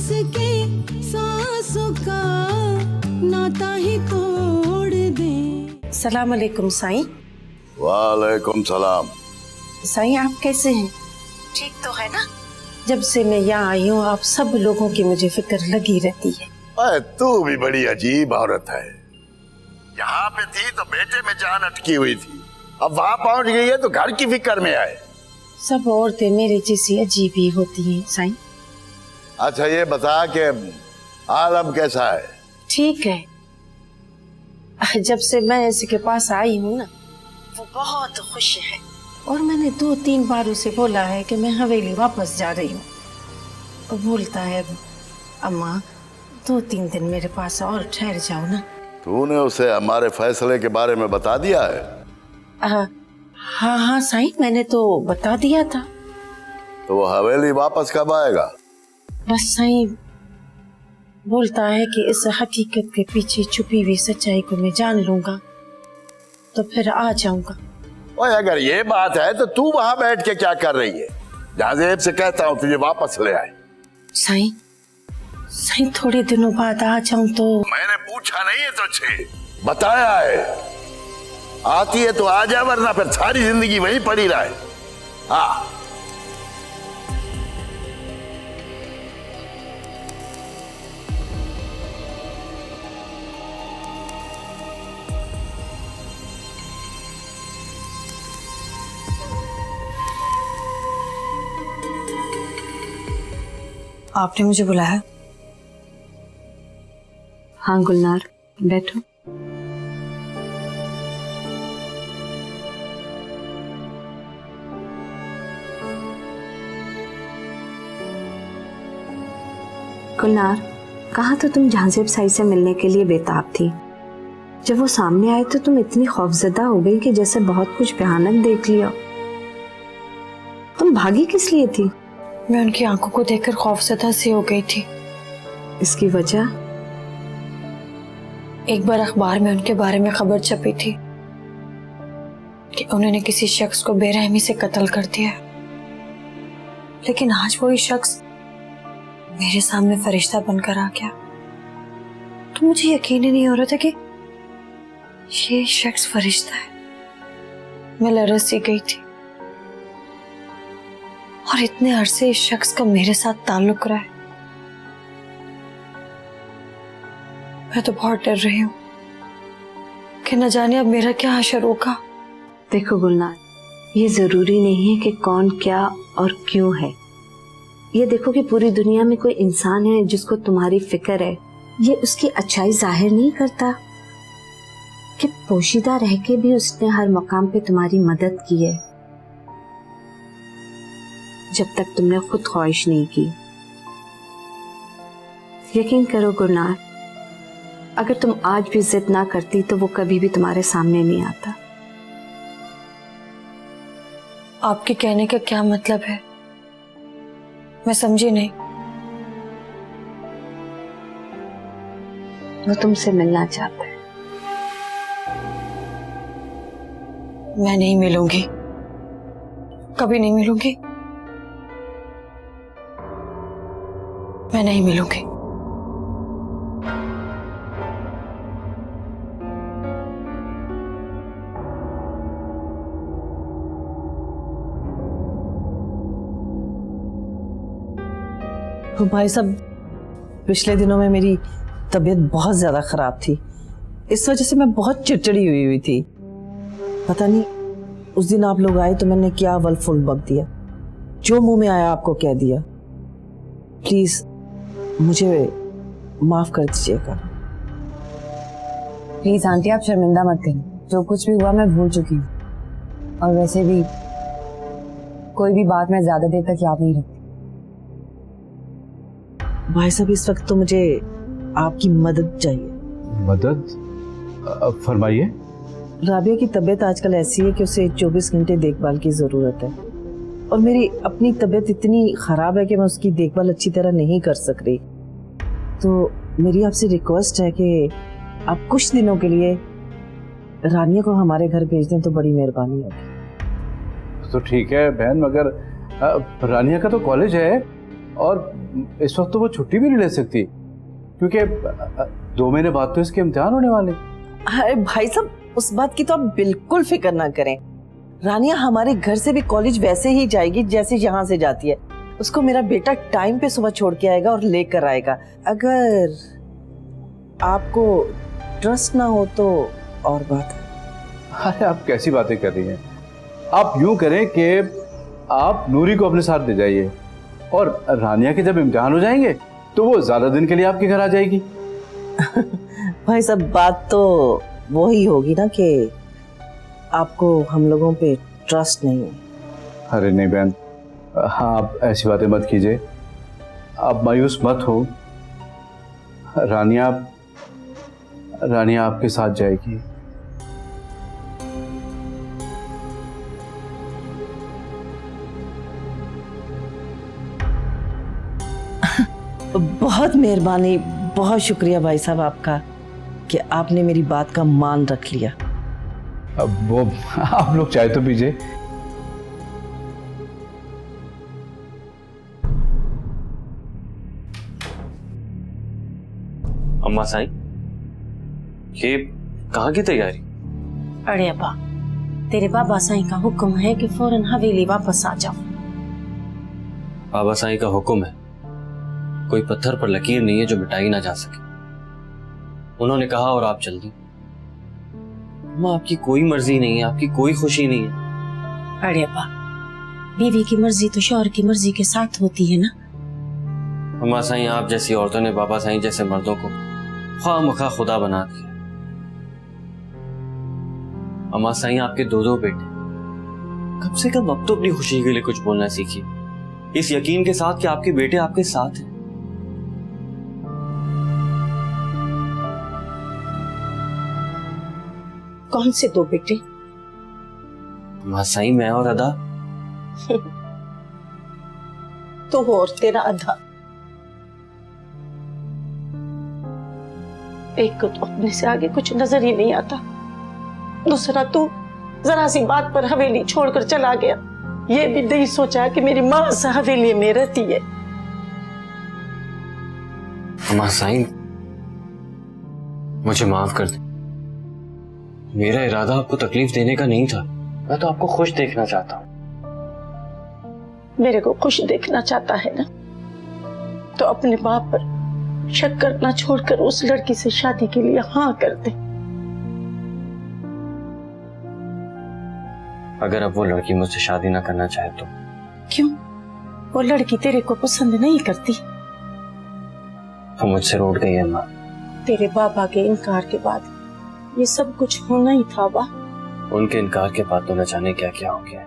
के सांसों का नाता ही तोड़ दे। सलाम अलैकुम साईं। वालेकुम सलाम। साईं आप कैसे हैं? ठीक तो है ना? जब से मैं यहाँ आई हूँ आप सब लोगों की मुझे फिक्र लगी रहती है। अरे तू भी बड़ी अजीब औरत है। यहाँ पे थी तो बेटे में जान अटकी हुई थी, अब वहाँ पहुँच गई है तो घर की फिक्र में आए। सब औरतें मेरे जैसी अजीब ही होती हैं साईं। अच्छा ये बता कि आलम कैसा है? ठीक है। जब से मैं ऐसे के पास आई हूँ ना वो बहुत खुश है और मैंने 2-3 बार उसे बोला है कि मैं हवेली वापस जा रही हूँ। और बोलता है अम्मा 2-3 दिन मेरे पास और ठहर जाओ ना। तूने उसे हमारे फैसले के बारे में बता दिया है? हाँ हाँ साईं मैंने तो बता दिया था। तो वो हवेली वापस कब आएगा? बस साईं बोलता है कि इस हकीकत के पीछे छुपी हुई सच्चाई को मैं जान लूंगा तो फिर आ जाऊंगा। ओए अगर ये बात है तो तू वहां बैठ के क्या कर रही है? जाज़ेब से कहता हूँ तुझे वापस ले आए। साईं थोड़े दिनों बाद आ जाऊं तो? मैंने पूछा नहीं है तुझसे, बताया है। आती है तो आ जा वरना फिर सारी जिंदगी वहीं पड़ी रहे। हाँ आपने मुझे बुलाया? हाँ गुलनार बैठो। गुलनार कहा तो तुम जाज़ेब साई से मिलने के लिए बेताब थी। जब वो सामने आए तो तुम इतनी खौफजदा हो गई कि जैसे बहुत कुछ भयानक देख लिया। तुम भागी किस लिए थी? मैं उनकी आंखों को देखकर खौफजदा सी हो गई थी। इसकी वजह? एक बार अखबार में उनके बारे में खबर छपी थी कि उन्होंने किसी शख्स को बेरहमी से कत्ल कर दिया, लेकिन आज वही शख्स मेरे सामने फरिश्ता बनकर आ गया। तो मुझे यकीन ही नहीं हो रहा था कि ये शख्स फरिश्ता है। मैं लरज़ सी गई थी और इतने अरसे इस शख्स का मेरे साथ ताल्लुक रहा है। मैं तो बहुत डर रही हूँ कि न जाने अब मेरा क्या हशर होगा। देखो गुलनार ये जरूरी नहीं है कि कौन क्या और क्यों है। ये देखो कि पूरी दुनिया में कोई इंसान है जिसको तुम्हारी फिक्र है। ये उसकी अच्छाई जाहिर नहीं करता कि पोशीदा रह के भी उसने हर मकाम पे तुम्हारी मदद की है, जब तक तुमने खुद ख्वाहिश नहीं की। यकीन करो गुलनार अगर तुम आज भी जिद ना करती तो वो कभी भी तुम्हारे सामने नहीं आता। आपके कहने का क्या मतलब है? मैं समझी नहीं। वो तुमसे मिलना चाहता है। मैं नहीं मिलूंगी, कभी नहीं मिलूंगी। मैं नहीं मिलूंगी। तो भाई साहब पिछले दिनों में मेरी तबीयत बहुत ज़्यादा ख़राब थी, इस वजह से मैं बहुत चिड़चिड़ी हुई थी। पता नहीं उस दिन आप लोग आए तो मैंने क्या वल फुल बक दिया, जो मुंह में आया आपको कह दिया। प्लीज़ मुझे माफ़ कर दीजिएगा। प्लीज आंटी आप शर्मिंदा मत करें, जो कुछ भी हुआ मैं भूल चुकी हूँ। और वैसे भी कोई भी बात मैं ज्यादा देर तक याद नहीं रखती। भाई साहब इस वक्त तो मुझे आपकी मदद चाहिए। मदद? फरमाइए। राबिया की तबीयत आजकल ऐसी है कि उसे 24 घंटे देखभाल की ज़रूरत है और मेरी अपनी तबीयत इतनी ख़राब है कि मैं उसकी देखभाल अच्छी तरह नहीं कर सक रही। तो मेरी आपसे रिक्वेस्ट है कि आप कुछ दिनों के लिए रानिया को हमारे घर भेज दें तो बड़ी मेहरबानी होगी। तो ठीक है बहन, मगर रानिया का तो कॉलेज है और इस वक्त तो वो छुट्टी भी नहीं ले सकती, क्योंकि 2 महीने बाद तो इसके इम्तिहान होने वाले। अरे भाई साहब, उस बात की तो आप बिल्कुल फिक्र ना करें। रानिया हमारे घर से भी कॉलेज वैसे ही जाएगी जैसे यहाँ से जाती है। उसको मेरा बेटा टाइम पे सुबह छोड़ के आएगा और लेकर आएगा। अगर आपको ट्रस्ट ना हो तो और बात है। अरे आप कैसी बातें कर रही हैं? आप यूं करें कि आप नूरी को अपने साथ ले जाइए, और रानिया के जब इम्तिहान हो जाएंगे तो वो ज्यादा दिन के लिए आपके घर आ जाएगी। भाई साहब, बात तो वही होगी ना कि आपको हम लोगों पे ट्रस्ट नहीं है। अरे नहीं बहन, आप ऐसी बातें मत कीजिए, आप मायूस मत हो। रानिया आपके साथ जाएगी। बहुत मेहरबानी, बहुत शुक्रिया भाई साहब आपका कि आपने मेरी बात का मान रख लिया। अब वो आप लोग चाय तो पीजिए। अम्मा साईं, ये कहाँ की तैयारी? अरे अब्बा, तेरे बाबा साईं का हुक्म है कि फौरन हवेली वापस आ जाओ। बाबा साईं का हुक्म है, कोई पत्थर पर लकीर नहीं है जो मिटाई ना जा सके। उन्होंने कहा और आप चल दी। अम्मा, आपकी कोई मर्जी नहीं है, आपकी कोई खुशी नहीं है। अरे अब्बा, बीवी की मर्जी तो शौहर की मर्जी के साथ होती है ना। अम्मा साईं, आप जैसी औरतों ने बाबा साईं जैसे मर्दों को खामखा खुदा बना दिया। अम्मा साईं, आपके 2 बेटे, कम से कम अब तो अपनी खुशी के लिए कुछ बोलना सीखिए, इस यकीन के साथ कि आपके बेटे आपके साथ हैं। कौन से 2 बेटे? अम्मा साईं, मैं और अदा। तो और तेरा अधा। एक को तो अपने से आगे कुछ नजर ही नहीं आता, दूसरा तो जरा सी बात पर हवेली छोड़कर चला गया। ये भी नहीं सोचा कि मेरी माँ से हवेली में रहती है। अम्मा साईं, मुझे माफ कर दे। मेरा इरादा आपको तकलीफ देने का नहीं था, मैं तो आपको खुश देखना चाहता हूँ। मेरे को खुश देखना चाहता है ना, तो अपने बाप पर शक करना छोड़कर उस लड़की से शादी के लिए हाँ कर दे। अगर अब वो लड़की मुझसे शादी ना करना चाहे तो? क्यों? वो लड़की तेरे को पसंद नहीं करती? वो मुझसे रूठ गई है माँ। तेरे बाबा के इनकार के बाद ये सब कुछ होना ही था बा। उनके इनकार के बाद तो न जाने क्या क्या हो गया।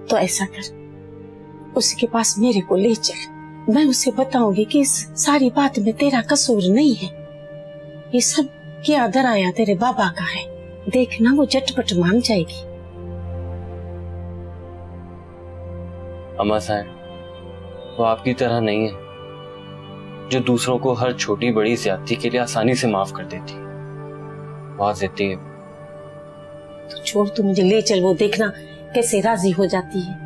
तो ऐसा कर, उसके पास मेरे को ले चल, मैं उसे बताऊंगी कि इस सारी बात में तेरा कसूर नहीं है, ये सब क्या डराया तेरे बाबा का है। देखना वो झटपट मान जाएगी। अम्मा साहब, वो आपकी तरह नहीं है जो दूसरों को हर छोटी बड़ी ज्यादती के लिए आसानी से माफ कर देती है। बहुत जिद्दी है। तो छोड़, तू मुझे ले चल, वो देखना कैसे राजी हो जाती है।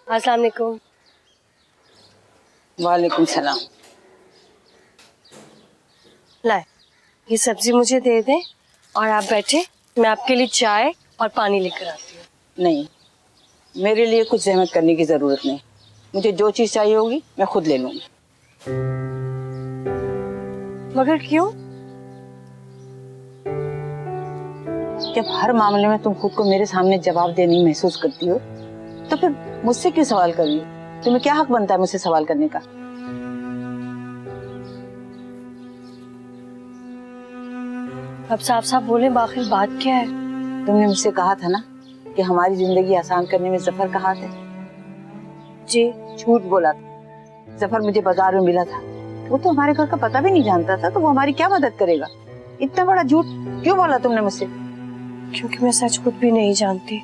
अस्सलाम वालेकुम। वालेकुम सलाम। लाए, ये सब्जी मुझे दे दें और आप बैठे, मैं आपके लिए चाय और पानी लेकर आती हूँ। नहीं, मेरे लिए कुछ जहमत करने की जरूरत नहीं। मुझे जो चीज चाहिए होगी मैं खुद ले लूंगी। मगर क्यों? जब हर मामले में तुम खुद को मेरे सामने जवाब देनी महसूस करती हो तो फिर मुझसे क्यों सवाल कर रही हो? तुम्हें क्या हक बनता है मुझसे सवाल करने का? अब साफ साफ बोले, आखिर बात क्या है? तुमने मुझसे कहा था ना कि हमारी जिंदगी आसान करने में जफर का हाथ है। जी। झूठ बोला था। जफर मुझे बाजार में मिला था, वो तो हमारे घर का पता भी नहीं जानता था, तो वो हमारी क्या मदद करेगा? इतना बड़ा झूठ क्यों बोला तुमने मुझसे? क्योंकि मैं सच कुछ भी नहीं जानती।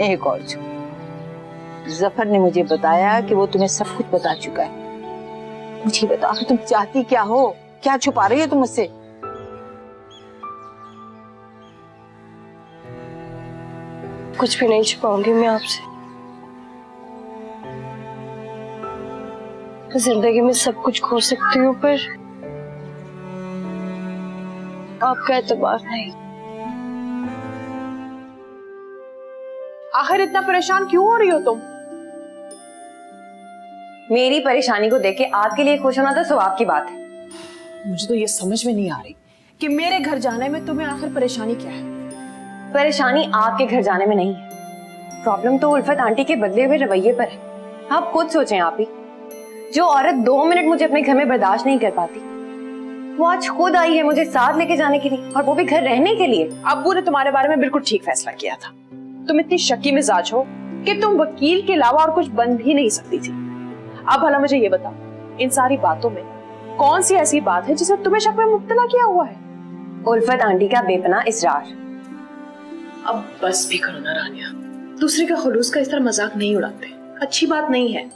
एक और झूठ, जफर ने मुझे बताया कि वो तुम्हें सब कुछ बता चुका है। मुझे बताओ कि तुम चाहती क्या हो, क्या छुपा रही हो तुम मुझसे? कुछ भी नहीं छुपाऊंगी मैं आपसे। जिंदगी में सब कुछ खो सकती हूँ पर आपका एतबार नहीं। आखिर इतना परेशान क्यों हो रही हो तुम? मेरी परेशानी को देख के आपके लिए खुश होना तो स्वाभाविक की बात है। मुझे तो ये समझ में नहीं आ रही कि मेरे घर जाने में तुम्हें आखिर परेशानी क्या है? परेशानी आपके घर जाने में नहीं है, प्रॉब्लम तो उल्फत आंटी के बदले हुए रवैये पर है। आप खुद सोचें आप ही, जो औरत 2 मिनट मुझे अपने घर में बर्दाश्त नहीं कर पाती, वो आज खुद आई है मुझे साथ लेके जाने के लिए, और वो भी घर रहने के लिए। अब्बू ने तुम्हारे बारे में बिल्कुल ठीक फैसला किया था। तुम इतनी शक्की मिजाज हो कि तुम वकील के अलावा और कुछ बन भी नहीं सकती थी। अब भला मुझे ये बताओ, इन सारी बातों में कौन सी ऐसी बात है जिसे तुम्हें शक में मुब्तला किया हुआ है? उल्फत आंटी का बेपनाह इसरार। अब बस भी करो ना रानिया, दूसरे का खुलूस का इस तरह मजाक नहीं उड़ाते, अच्छी बात नहीं है।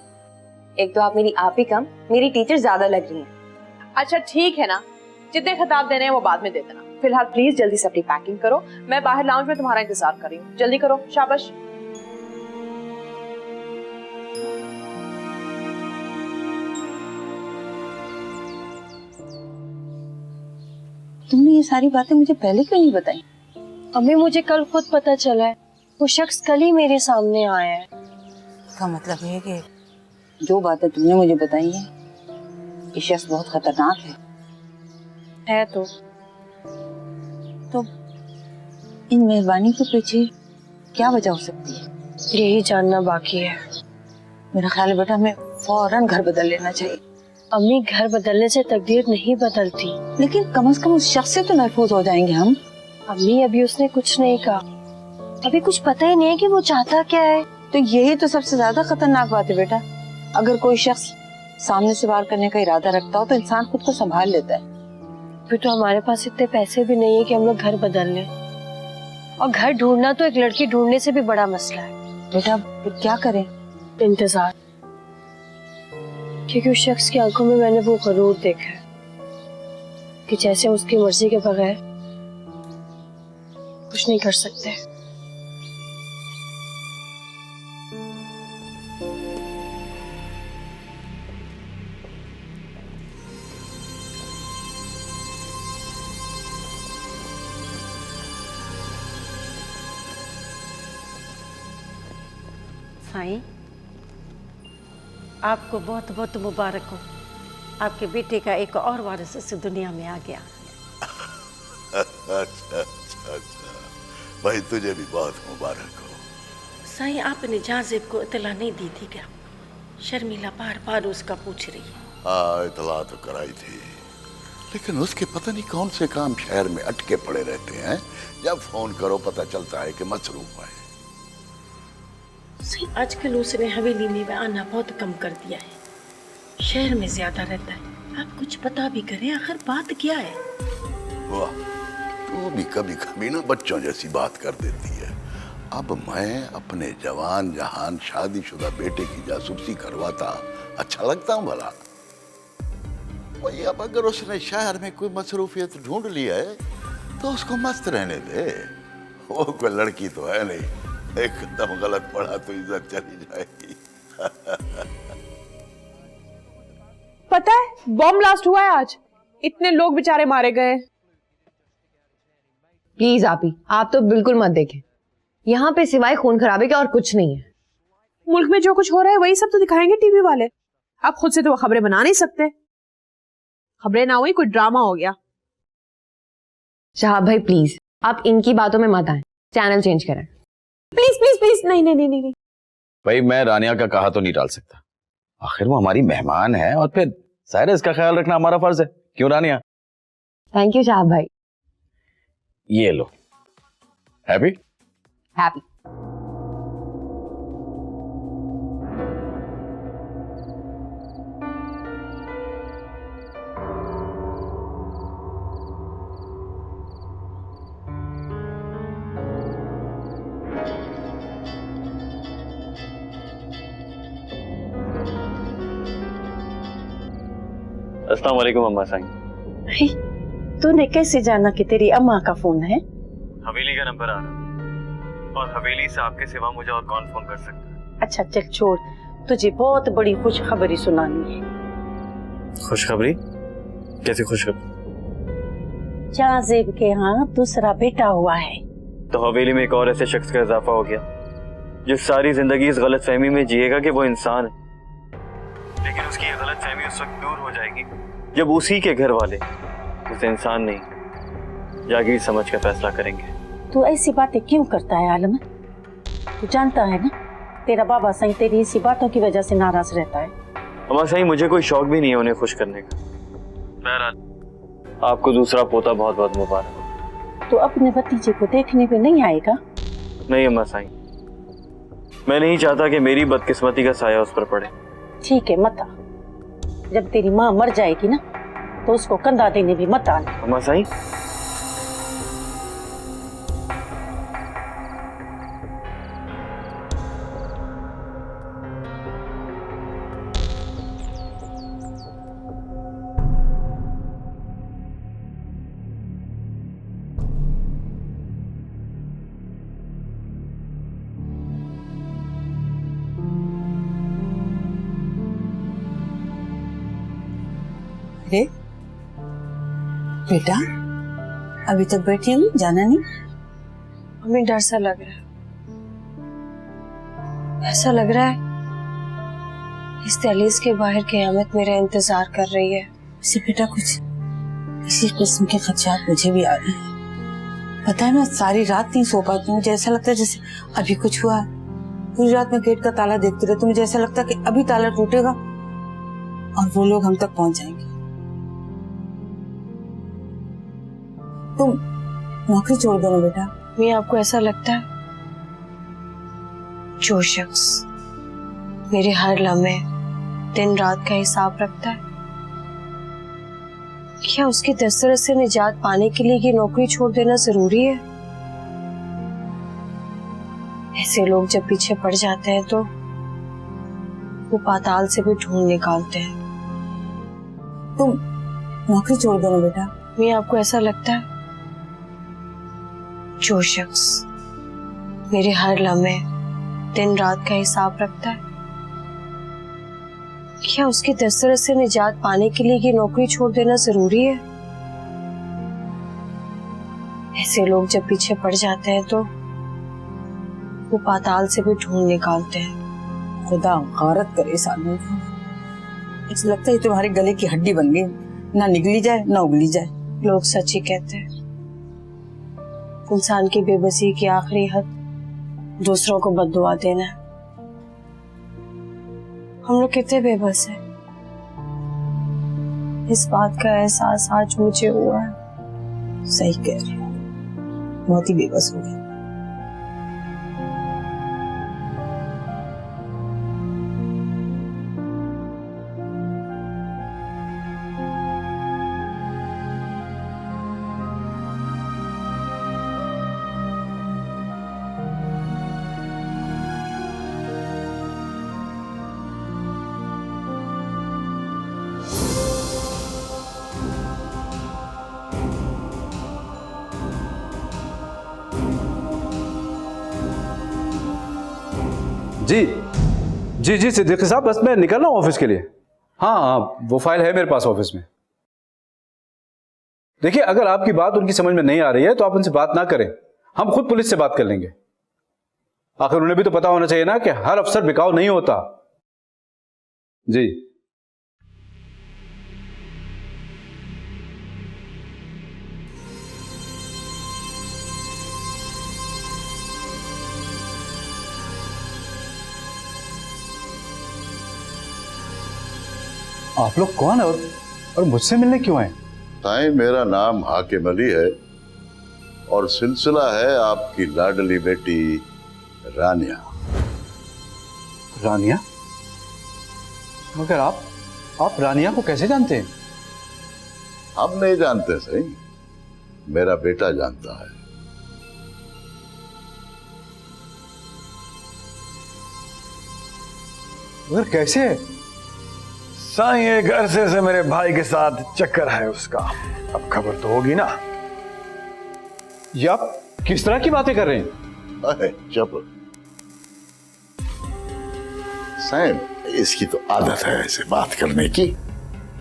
एक तो आप मेरी आप ही कम, मेरी टीचर ज्यादा लग रही हैं। अच्छा ठीक है ना, जितने खिताब देने हैं वो बाद में दे देना। फिलहाल प्लीज जल्दी से अपनी पैकिंग करो, मैं बाहर लाउंज में तुम्हारा इंतजार कर रही हूँ। जल्दी करो, शाबाश। तुमने ये सारी बातें मुझे पहले क्यों नहीं बताई? अम्मी मुझे कल खुद पता चला है, वो शख्स कल ही मेरे सामने आया है। इसका मतलब है कि जो बातें तुमने मुझे बताई हैं, ये शख्स बहुत खतरनाक है तो इन मेहरबानी के पीछे क्या वजह हो सकती है? यही जानना बाकी है। मेरा ख्याल है बेटा हमें फौरन घर बदल लेना चाहिए। अम्मी घर बदलने से तकदीर नहीं बदलती। लेकिन कम से कम उस शख्स से तो महफूज हो जाएंगे हम। अम्मी अभी उसने कुछ नहीं कहा, अभी कुछ पता ही नहीं है कि वो चाहता क्या है। तो यही तो सबसे ज्यादा खतरनाक बात है बेटा। अगर कोई शख्स सामने से वार करने का इरादा रखता हो तो इंसान खुद को संभाल लेता है। फिर तो हमारे पास इतने पैसे भी नहीं है कि हम लोग घर बदल लें, और घर ढूंढना तो एक लड़की ढूंढने से भी बड़ा मसला है। बेटा फिर क्या करें? इंतजार, क्योंकि उस शख्स की आंखों में मैंने वो गरूर देखा है कि जैसे उसकी मर्जी के बगैर कुछ नहीं कर सकते। साईं, आपको बहुत बहुत मुबारक हो, आपके बेटे का एक और वारिस इस दुनिया में आ गया। अच्छा अच्छा अच्छा, भाई तुझे भी बहुत मुबारक हो। साईं, आपने जाजिब को इतला नहीं दी थी क्या? शर्मिला बार बार उसका पूछ रही है। हाँ इतला तो कराई थी, लेकिन उसके पता नहीं कौन से काम शहर में अटके पड़े रहते हैं। जब फोन करो पता चलता है कि मसरूफ है। आजकल उसने हवेली में आना बहुत कम कर दिया है, शहर में ज्यादा रहता है। आप कुछ पता भी करें, आखिर बात क्या है? वाह, तू भी कभी कभी ना बच्चों जैसी बात कर देती है। अब मैं अपने जवान जहान शादीशुदा बेटे की जासूसी करवाता अच्छा लगता हूँ भला? वही अब अगर उसने शहर में कोई मसरूफियत ढूंढ लिया है तो उसको मस्त रहने दे। वो कोई लड़की तो है नहीं, एकदम गलत पड़ा तो इज्जत चली जाएगी। पता है बॉम्ब ब्लास्ट हुआ है आज, इतने लोग बेचारे मारे गए। प्लीज आप तो बिल्कुल मत देखें, यहाँ पे सिवाय खून खराबे के और कुछ नहीं है। मुल्क में जो कुछ हो रहा है वही सब तो दिखाएंगे टीवी वाले। आप खुद से तो वो खबरें बना नहीं सकते। खबरें ना हुई, कोई ड्रामा हो गया। शहाब भाई प्लीज आप इनकी बातों में मत आए, चैनल चेंज करें प्लीज प्लीज प्लीज। नहीं नहीं नहीं नहीं भाई मैं रानिया का कहा तो नहीं टाल सकता, आखिर वो हमारी मेहमान है और फिर जाहिर है इसका ख्याल रखना हमारा फर्ज है। क्यों रानिया? थैंक यू शहाब भाई। ये लो, हैप्पी हैप्पी। अस्सलाम वालेकुम अम्मा साईं। तूने कैसे जाना कि तेरी अम्मा का फोन है? हवेली का नंबर आ रहा और हवेली से आपके सिवा मुझे और कौन फोन कर सकता है। अच्छा चल छोड़, तुझे बहुत बड़ी खुशखबरी सुनानी है। खुशखबरी? कैसी खुशखबरी? जाजेब के यहाँ दूसरा बेटा हुआ है। तो हवेली में एक और ऐसे शख्स का इजाफा हो गया जो सारी जिंदगी इस गलत फहमी में जिएगा कि वो इंसान है, लेकिन उसकी ये गलत फहमी उस वक्त दूर हो जाएगी जब उसी के घर वाले उसे इंसान नहीं जागीर समझ कर फैसला करेंगे। तू ऐसी बातें क्यों करता है आलम? तू जानता है ना तेरा बाबा साईं तेरी इसी बातों की वजह से नाराज रहता है। अम्मा साईं, मुझे कोई शौक भी नहीं है उन्हें खुश करने का। बहरहाल आपको दूसरा पोता बहुत बहुत मुबारक। तो अपने भतीजे को देखने पे नहीं आएगा? नहीं अम्मा साईं, मैं नहीं चाहता कि मेरी बदकिस्मती का साया उस पर पड़े। ठीक है मत आ। जब तेरी माँ मर जाएगी ना तो उसको कंधा देने भी मत आना। अम्मा साईं, अरे बेटा, अभी तक बैठी हूँ, जाना नहीं? हमें डर सा लग रहा है। ऐसा लग रहा है इस दहलीज के बाहर क़यामत मेरा इंतजार कर रही है। इसे बेटा कुछ इसी किस्म के खदशात मुझे भी आ रहे हैं। पता है ना, सारी रात नहीं सो पाती हूँ। मुझे ऐसा लगता है जैसे अभी कुछ हुआ। पूरी रात में गेट का ताला देखती रहती हूँ। मुझे ऐसा लगता है कि अभी ताला टूटेगा और वो लोग हम तक पहुंच जाएंगे। तुम नौकरी छोड़ दो ना बेटा। मैं आपको ऐसा लगता है जो शख्स मेरे हर लम्हे दिन रात का हिसाब रखता है, क्या उसकी दस्तरस से निजात पाने के लिए ये नौकरी छोड़ देना जरूरी है? ऐसे लोग जब पीछे पड़ जाते हैं तो वो पाताल से भी ढूंढ निकालते हैं। तुम नौकरी छोड़ दो ना बेटा। मैं आपको ऐसा लगता है जो शख्स मेरे हर लम्हे दिन रात का हिसाब रखता है, क्या उसकी दस्तरस से निजात पाने के लिए ये नौकरी छोड़ देना जरूरी है? ऐसे लोग जब पीछे पड़ जाते हैं तो वो पाताल से भी ढूंढ निकालते हैं। खुदा गारत करे इस आदमी को। ऐसा लगता है ये तुम्हारे गले की हड्डी बन गई, ना निगली जाए ना उगली जाए। लोग सच ही कहते हैं, इंसान की बेबसी की आखिरी हद दूसरों को बद्दुआ देना है। हम लोग कितने बेबस हैं, इस बात का एहसास आज मुझे हुआ है। सही कह रही हो, बहुत ही बेबस हो गए। जी जी जी सिद्दीकी साहब, बस मैं निकल रहा हूँ ऑफिस के लिए। हाँ हाँ, वो फाइल है मेरे पास ऑफिस में। देखिए, अगर आपकी बात उनकी समझ में नहीं आ रही है तो आप उनसे बात ना करें, हम खुद पुलिस से बात कर लेंगे। आखिर उन्हें भी तो पता होना चाहिए ना कि हर अफसर बिकाऊ नहीं होता। जी आप लोग कौन है और मुझसे मिलने क्यों आए? साईं, मेरा नाम हाकिम अली है और सिलसिला है आपकी लाडली बेटी रानिया। रानिया? मगर आप रानिया को कैसे जानते हैं? हम नहीं जानते सही, मेरा बेटा जानता है। मगर कैसे? साईं एक अरसे से मेरे भाई के साथ चक्कर है उसका, अब खबर तो होगी ना। ये आप किस तरह की बातें कर रहे हैं? अरे चुप। साईं, इसकी तो आदत है ऐसे बात करने की।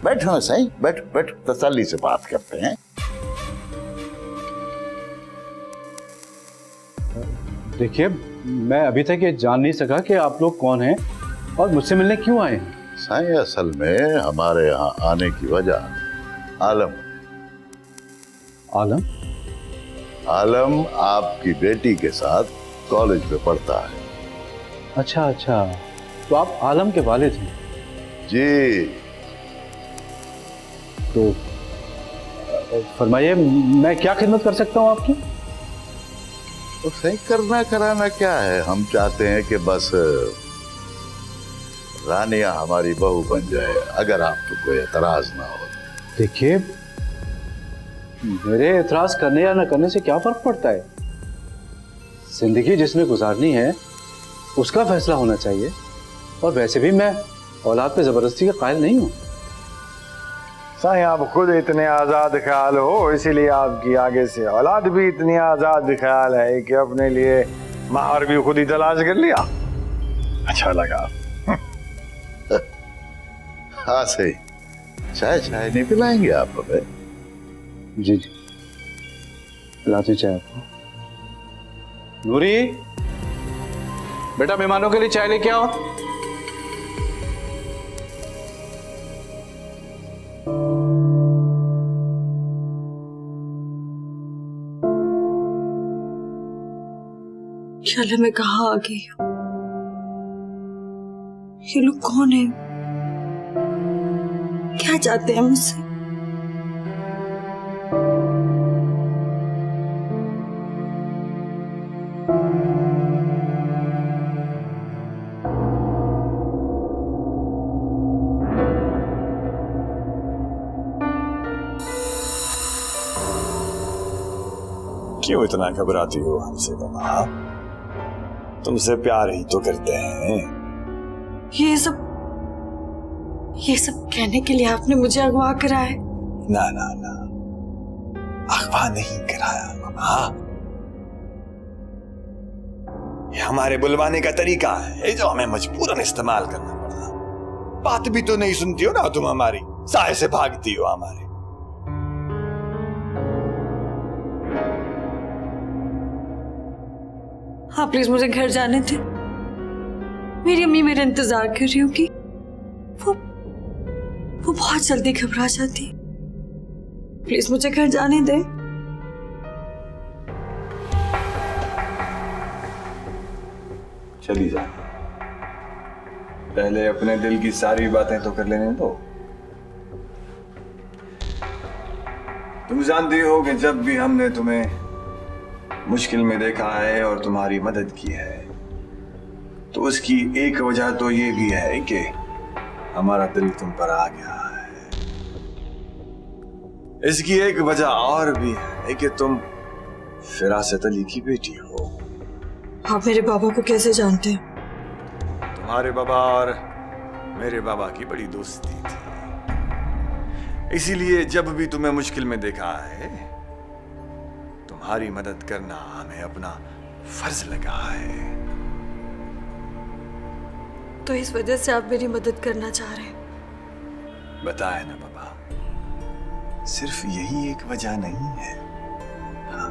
बैठो ना साईं, बैठ बैठ, तसल्ली से बात करते हैं। देखिए, मैं अभी तक ये जान नहीं सका कि आप लोग कौन हैं और मुझसे मिलने क्यों आए हैं। साईं, असल में हमारे यहाँ आने की वजह आलम। आलम? आलम आपकी बेटी के साथ कॉलेज में पढ़ता है। अच्छा अच्छा, तो आप आलम के वालिद हैं? जी। तो फरमाइए, मैं क्या खिदमत कर सकता हूँ आपकी? तो सही करना कराना क्या है, हम चाहते हैं कि बस रानिया हमारी बहू बन जाए, अगर आपको कोई एतराज ना हो। देखिए, मेरे एतराज करने या न करने से क्या फर्क पड़ता है? जिंदगी जिसने गुजारनी है उसका फैसला होना चाहिए, और वैसे भी मैं औलाद पे जबरदस्ती का कायल नहीं हूँ। साईं, आप खुद इतने आजाद ख्याल हो, इसीलिए आपकी आगे से औलाद भी इतनी आजाद ख्याल है कि अपने लिए महार भी खुद ही तलाश कर लिया। अच्छा लगा। हाँ सही। चाय चाय नहीं पिलाएंगे आप हमें? जी जी, पिलाते चाय आपको। नूरी, बेटा मेहमानों के लिए चाय लेके आओ। चलो, मैं कहाँ आ गई हूँ? ये लोग कौन है? क्या चाहते हैं मुझसे? क्यों इतना घबराती हो हमसे बाबा? तुमसे प्यार ही तो करते हैं। ये सब कहने के लिए आपने मुझे अगवा करा है? ना ना ना, अगवा नहीं कराया बाबा, ये हमारे बुलवाने का तरीका है जो हमें मजबूरन इस्तेमाल करना पड़ता। बात भी तो नहीं सुनती हो ना तुम हमारी, साए से भागती हो हमारे। हाँ, प्लीज मुझे घर जाने दे। मेरी अम्मी मेरा इंतजार कर रही होगी। वो बहुत जल्दी घबरा जाती। प्लीज मुझे घर जाने दे। चली जा, पहले अपने दिल की सारी बातें तो कर लेने दो। तुम जानती हो कि जब भी हमने तुम्हें मुश्किल में देखा है और तुम्हारी मदद की है, तो उसकी एक वजह तो ये भी है कि हमारा दिल तुम पर आ गया है। इसकी एक वजह और भी है कि तुम फिरासत अली की बेटी हो। आप मेरे बाबा को कैसे जानते हैं? तुम्हारे बाबा और मेरे बाबा की बड़ी दोस्ती थी, इसीलिए जब भी तुम्हें मुश्किल में देखा है, तुम्हारी मदद करना हमें अपना फर्ज लगा है। तो इस वजह से आप मेरी मदद करना चाह रहे हैं? बताए ना बाबा, सिर्फ यही एक वजह नहीं है। हाँ।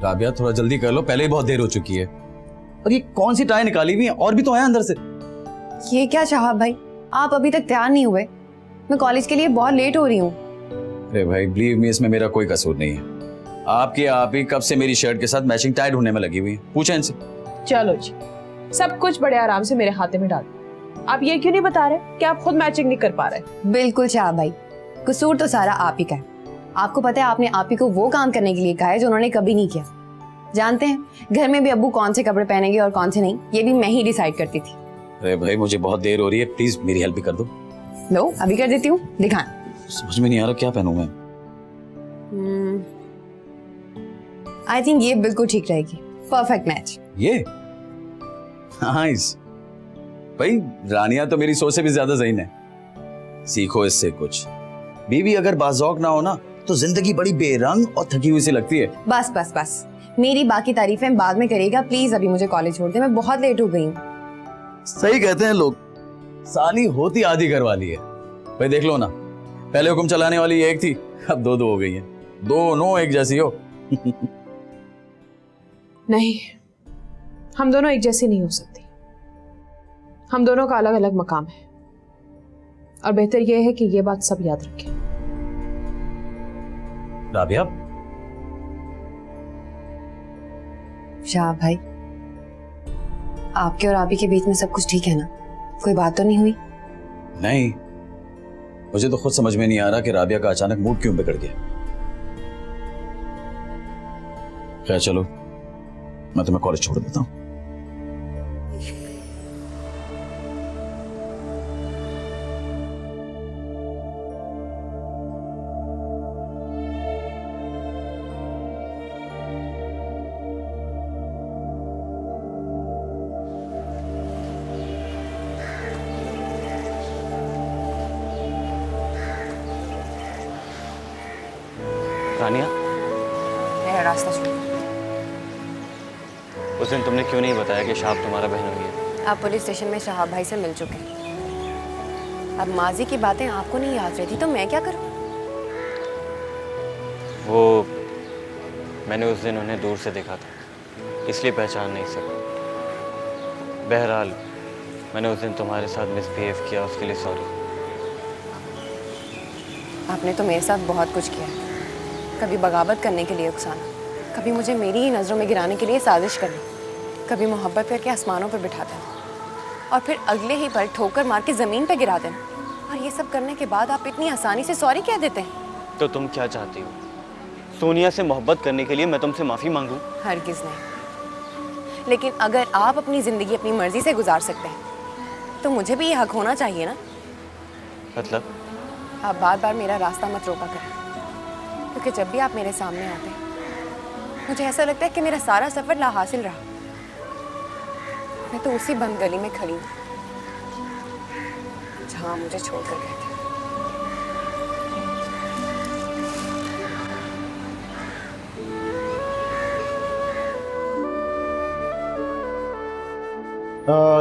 राबिया, थोड़ा जल्दी कर लो, पहले ही बहुत देर हो चुकी है। और ये कौन सी टाई निकाली हुई है? और भी तो है अंदर से। ये क्या चाहा भाई, आप अभी तक तैयार नहीं हुए? मैं कॉलेज के लिए बहुत लेट हो रही हूँ। अरे भाई, बिलीव मी, इसमें मेरा कोई कसूर नहीं है। आपकी आप ही कब से मेरी शर्ट के साथ मैचिंग टाई ढूंढने में लगी हुई है। पूछा इनसे। चलो जी, सब कुछ बड़े आराम से मेरे हाथे में डाल। आप ये क्यों नहीं बता रहे कि आप खुद मैचिंग नहीं कर पा रहे? बिल्कुल चाह भाई, कसूर तो सारा आप ही का है। आपको पता है, आपने आप ही को वो काम करने के लिए कहा है जो उन्होंने कभी नहीं किया। जानते हैं, घर में भी अब्बू कौन से कपड़े पहनेंगे और कौन से नहीं, ये भी मैं ही डिसाइड करती थी। अरे भाई, मुझे बहुत देर हो रही है, प्लीज मेरी हेल्प भी कर दो। लो, अभी कर देती हूँ, दिखाएं। समझ में नहीं आ रहा क्या पहनूं मैं। आई थिंक ये बिल्कुल ठीक रहेगी, परफेक्ट मैच। ये नाइस भाई, रानिया तो मेरी सोच से भी ज्यादा ज़हीन है। सीखो इससे कुछ। बीवी अगर बाज़ौक ना हो ना तो जिंदगी बड़ी बेरंग और थकी हुई सी लगती है। बस बस बस, मेरी बाकी तारीफें बाद में करेगा प्लीज, अभी मुझे कॉलेज छोड़ दे, मैं बहुत लेट हो गई हूँ। सही कहते हैं लोग, साली होती आधी घर वाली है। भाई देख लो ना, पहले हुक्म चलाने वाली एक थी, अब दो हो गई है, दोनों एक जैसी हो। नहीं, हम दोनों एक जैसी नहीं हो सकती। हम दोनों का अलग अलग मकाम है और बेहतर यह है कि ये बात सब याद रखें। राबिया, शाह भाई, आपके और आपी के बीच में सब कुछ ठीक है ना? कोई बात तो नहीं हुई? नहीं, मुझे तो खुद समझ में नहीं आ रहा कि राबिया का अचानक मूड क्यों बिगड़ गया। खैर चलो, मैं तुम्हें कॉलेज छोड़ देता हूँ। रानिया, मेरा रास्ता छोड़ो। उस दिन तुमने क्यों नहीं बताया कि शाह तुम्हारा बहन हुई है? आप पुलिस स्टेशन में शहाब भाई से मिल चुके हैं। अब माजी की बातें आपको नहीं याद रहती तो मैं क्या करूं? वो मैंने उस दिन उन्हें दूर से देखा था, इसलिए पहचान नहीं सका। बहरहाल मैंने उस दिन तुम्हारे साथ मिसबिहेव किया, उसके लिए सॉरी। आपने तो मेरे साथ बहुत कुछ किया है, कभी बगावत करने के लिए उकसाना, कभी मुझे मेरी ही नज़रों में गिराने के लिए साजिश करनी, कभी मोहब्बत करके आसमानों पर बिठा देना और फिर अगले ही पल ठोकर मार के ज़मीन पे गिरा देना। और ये सब करने के बाद आप इतनी आसानी से सॉरी कह देते हैं। तो तुम क्या चाहती हो? सोनिया से मोहब्बत करने के लिए मैं तुमसे माफ़ी मांगूं? हरगिज़ नहीं, लेकिन अगर आप अपनी ज़िंदगी अपनी मर्जी से गुजार सकते हैं तो मुझे भी ये हक होना चाहिए ना। मतलब? आप बार बार मेरा रास्ता मत रोका करें, क्योंकि जब भी आप मेरे सामने आते हैं मुझे ऐसा लगता है कि मेरा सारा सफर लाहासिल रहा। मैं तो उसी बंद गली में खड़ी हूँ जहाँ मुझे छोड़कर गए थे।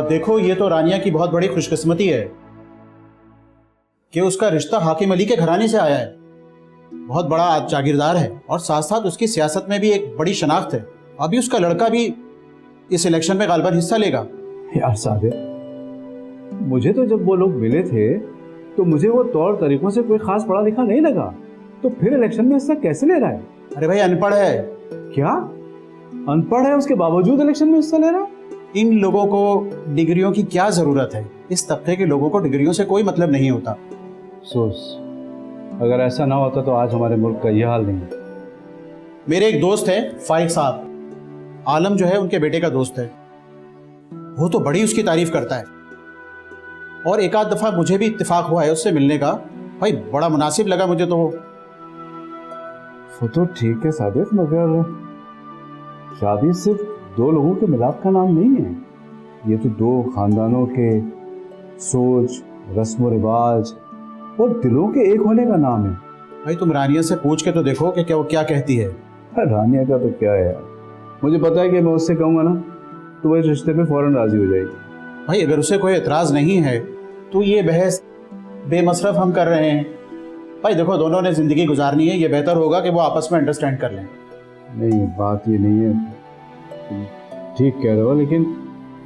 देखो, ये तो रानिया की बहुत बड़ी खुशकिस्मती है कि उसका रिश्ता हाकिम अली के घराने से आया है। बहुत बड़ा जागीरदार है और साथ साथ उसकी सियासत में भी एक बड़ी शनाख्त है। अभी उसका लड़का भी इस इलेक्शन में गालिबन हिस्सा लेगा। यार सादिक, मुझे तो जब वो लोग मिले थे तो मुझे वो तौर तरीकों से कोई खास पढ़ा लिखा नहीं लगा, तो फिर इलेक्शन में हिस्सा कैसे ले रहा है? अरे भाई, अनपढ़ है। क्या अनपढ़ है, उसके बावजूद इलेक्शन में हिस्सा ले रहा है? इन लोगों को डिग्रियों की क्या जरूरत है? इस तबके के लोगों को डिग्रियों से कोई मतलब नहीं होता। सोच, अगर ऐसा ना होता तो आज हमारे मुल्क का यह हाल नहीं। मेरे एक दोस्त है फाइक साहब, आलम जो है उनके बेटे का दोस्त है, वो तो बड़ी उसकी तारीफ करता है और एक आध दफा मुझे भी इत्तेफाक हुआ है उससे मिलने का। भाई बड़ा मुनासिब लगा मुझे तो। वो तो ठीक है सादिक, मगर शादी सिर्फ दो लोगों के मिलाप का नाम नहीं है, ये तो दो खानदानों के सोच, रस्म रिवाज और दिलों के एक होने का नाम है। भाई तुम रानिया से पूछ के तो देखो कि क्या वो क्या कहती है। रानिया का तो क्या है यार, मुझे पता है कि मैं उससे कहूँगा ना तो वो इस रिश्ते पे फौरन राजी हो जाएगी। भाई अगर उसे कोई एतराज नहीं है तो ये बहस बेमसरफ हम कर रहे हैं। भाई देखो, दोनों ने जिंदगी गुजारनी है, ये बेहतर होगा कि वो आपस में अंडरस्टैंड कर लें। नहीं, बात ये नहीं है, ठीक कह रहे हो, लेकिन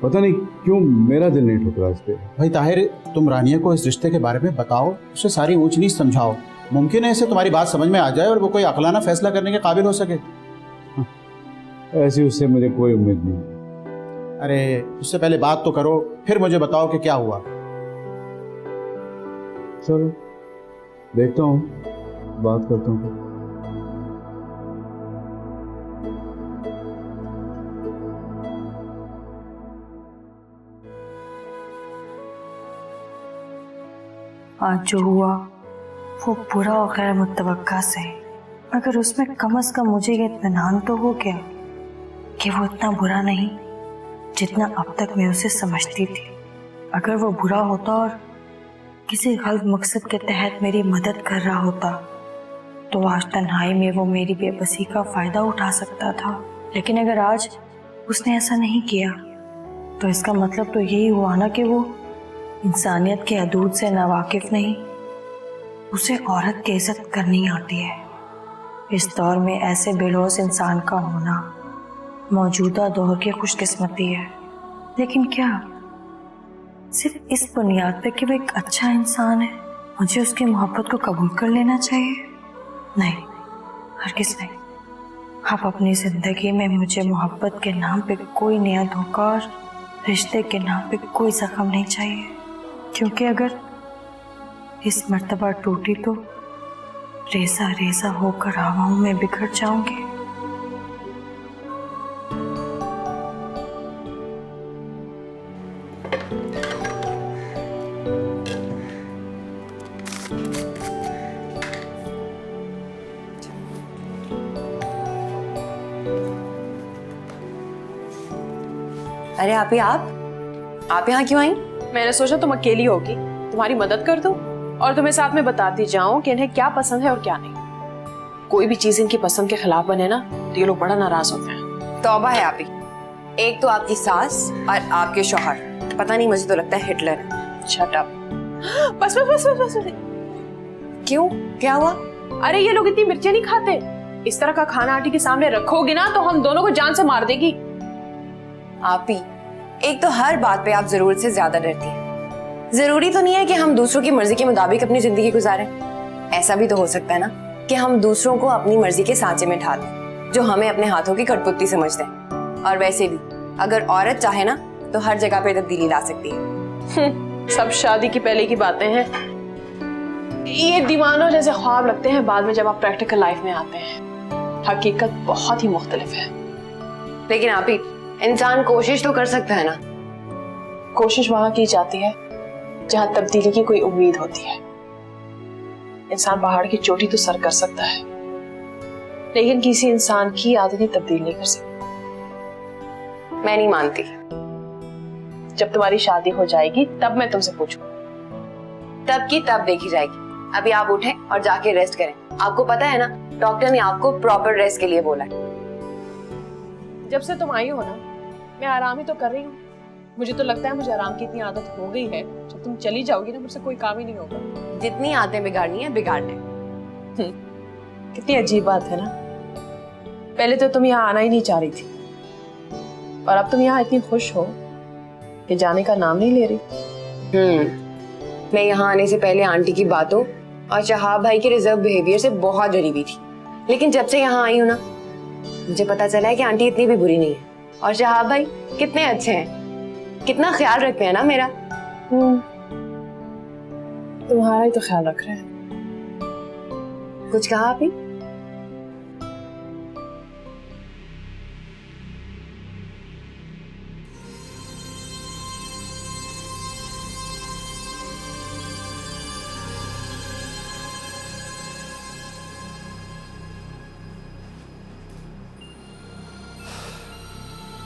पता नहीं क्यों मेरा दिल नहीं ठुक रहा इस पे। भाई ताहिर, तुम रानिया को इस रिश्ते के बारे में बताओ, उसे सारी ऊंच नीच समझाओ। मुमकिन है इसे तुम्हारी बात समझ में आ जाए और वो कोई अकलाना फैसला करने के काबिल हो सके। ऐसी उससे मुझे कोई उम्मीद नहीं। अरे उससे पहले बात तो करो, फिर मुझे बताओ कि क्या हुआ। चलो देखता हूँ, बात करता हूँ। आज जो हुआ वो बुरा और गैर मुतवक्का से, मगर उसमें कम से कम मुझे ये इत्मीनान तो हो गया कि वो इतना बुरा नहीं जितना अब तक मैं उसे समझती थी। अगर वो बुरा होता और किसी गलत मकसद के तहत मेरी मदद कर रहा होता तो आज तन्हाई में वो मेरी बेबसी का फायदा उठा सकता था। लेकिन अगर आज उसने ऐसा नहीं किया तो इसका मतलब तो यही हुआ ना कि वो इंसानियत के हदूद से नावाकिफ नहीं, उसे औरत की इज्जत करनी आती है। इस दौर में ऐसे बेलौस इंसान का होना मौजूदा दौर की खुशकिस्मती है। लेकिन क्या सिर्फ इस बुनियाद पे कि वो एक अच्छा इंसान है मुझे उसकी मोहब्बत को कबूल कर लेना चाहिए? नहीं, हरगिज़ नहीं। आप अपनी जिंदगी में मुझे मोहब्बत के नाम पे कोई नया धोखा और रिश्ते के नाम पे कोई जख्म नहीं चाहिए, क्योंकि अगर इस मर्तबा टूटी तो रेजा रेजा होकर हवाओं में बिखर जाऊंगी। अरे आप यहाँ क्यों आई? मैंने सोचा तुम अकेली होगी, तुम्हारी मदद कर दूं और तुम्हें साथ में बताती जाऊं कि इन्हें क्या पसंद है और क्या नहीं। कोई भी चीज इनकी पसंद के खिलाफ बने ना तो ये लोग बड़ा नाराज होते हैं। तौबा है आप ही, एक तो आपकी सास और आपके शौहर, पता नहीं मुझे तो लगता है हिटलर है। Shut up. बस बस बस बस बस। क्यों, क्या हुआ? अरे ये लोग इतनी मिर्चें नहीं खाते। इस तरह का खाना आंटी के सामने रखोगी ना तो हम दोनों को जान से मार देगी। आप ही, एक तो हर बात पे आप जरूरत से ज्यादा डरती हैं। जरूरी तो नहीं है कि हम दूसरों की मर्जी के मुताबिक अपनी जिंदगी गुजारें। ऐसा भी तो हो सकता है ना कि हम दूसरों को अपनी मर्जी के सांचे में ढाल दें, जो हमें अपने हाथों की कठपुतली समझते हैं। और वैसे भी अगर औरत चाहे ना तो हर जगह पे तब्दीली ला सकती है। सब शादी की पहले की बातें हैं। ये दीवानों जैसे ख्वाब लगते हैं बाद में जब आप प्रैक्टिकल लाइफ में आते हैं। हकीकत बहुत ही मुख्तलिफ है। लेकिन आप ही, इंसान कोशिश तो कर सकता है ना। कोशिश वहां की जाती है जहां तब्दीली की कोई उम्मीद होती है। इंसान पहाड़ की चोटी तो सर कर सकता है, लेकिन किसी इंसान की आदतें तब्दील नहीं कर सकता। मैं नहीं मानती। जब तुम्हारी शादी हो जाएगी तब मैं तुमसे पूछूं। तब की तब देखी जाएगी। अभी आप उठें और जाके रेस्ट करें। आपको पता है ना, डॉक्टर ने आपको प्रॉपर रेस्ट के लिए बोला है। जब से तुम आई हो ना, मैं आराम ही तो कर रही हूँ। मुझे तो लगता है मुझे आराम की इतनी आदत हो गई है, जब तुम चली जाओगी ना मुझसे कोई काम ही नहीं होगा। जितनी आदतें बिगाड़नी है बिगाड़ने। कितनी अजीब बात है ना। पहले तो तुम यहाँ आना ही नहीं चाह रही थी और अब तुम यहाँ इतनी खुश हो कि जाने का नाम नहीं ले रही। मैं यहाँ आने से पहले आंटी की बातों और शहाब भाई के रिजर्व बिहेवियर से बहुत डरी हुई थी, लेकिन जब से यहाँ आई हूँ ना मुझे पता चला है कि आंटी इतनी भी बुरी नहीं है। और शहाब भाई कितने अच्छे हैं, कितना ख्याल रखते हैं ना मेरा। तुम्हारा ही तो ख्याल रख रहे हैं। कुछ कहा आप ही?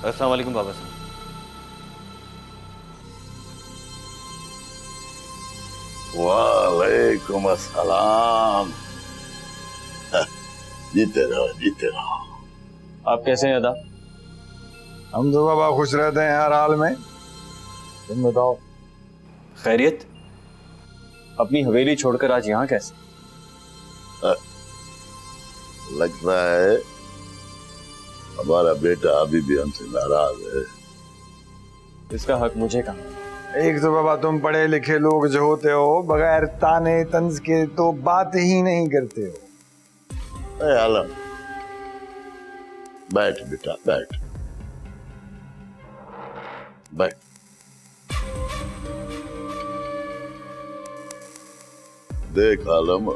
अस्सलाम वालेकुम बाबा साहब। वालेकुम अस्सलाम। जीते रहो, जीते रहो। आप कैसे हैं अदा? हम तो बाबा खुश रहते हैं हर हाल में। तुम बताओ। खैरियत? अपनी हवेली छोड़कर आज यहाँ कैसे? लगता है हमारा बेटा अभी भी हमसे नाराज है। इसका हक मुझे कहाँ? एक तो बाबा तुम पढ़े लिखे लोग जो होते हो बगैर ताने तंज के तो बात ही नहीं करते हो। आलम, बैठ बेटा, बैठ बैठ। देख आलम,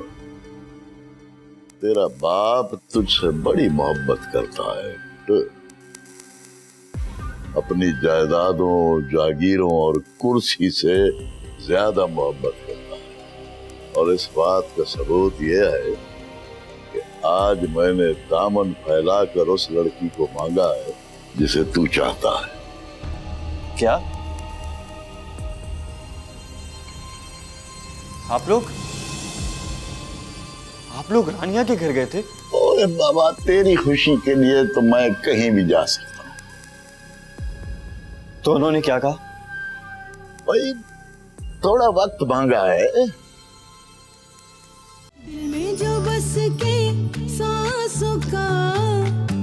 तेरा बाप तुझसे बड़ी मोहब्बत करता है। अपनी जायदादों, जागीरों और कुर्सी से ज्यादा मोहब्बत करता है। और इस बात का सबूत यह है कि आज मैंने दामन फैलाकर उस लड़की को मांगा है जिसे तू चाहता है। क्या आप लोग रानिया के घर गए थे? ओए बाबा, तेरी खुशी के लिए तो मैं कहीं भी जा सकता हूँ। तो उन्होंने क्या कहा? भाई थोड़ा वक्त मांगा है। दिल में जो बस के सांसों का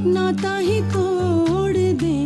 नाता ही तोड़ दे।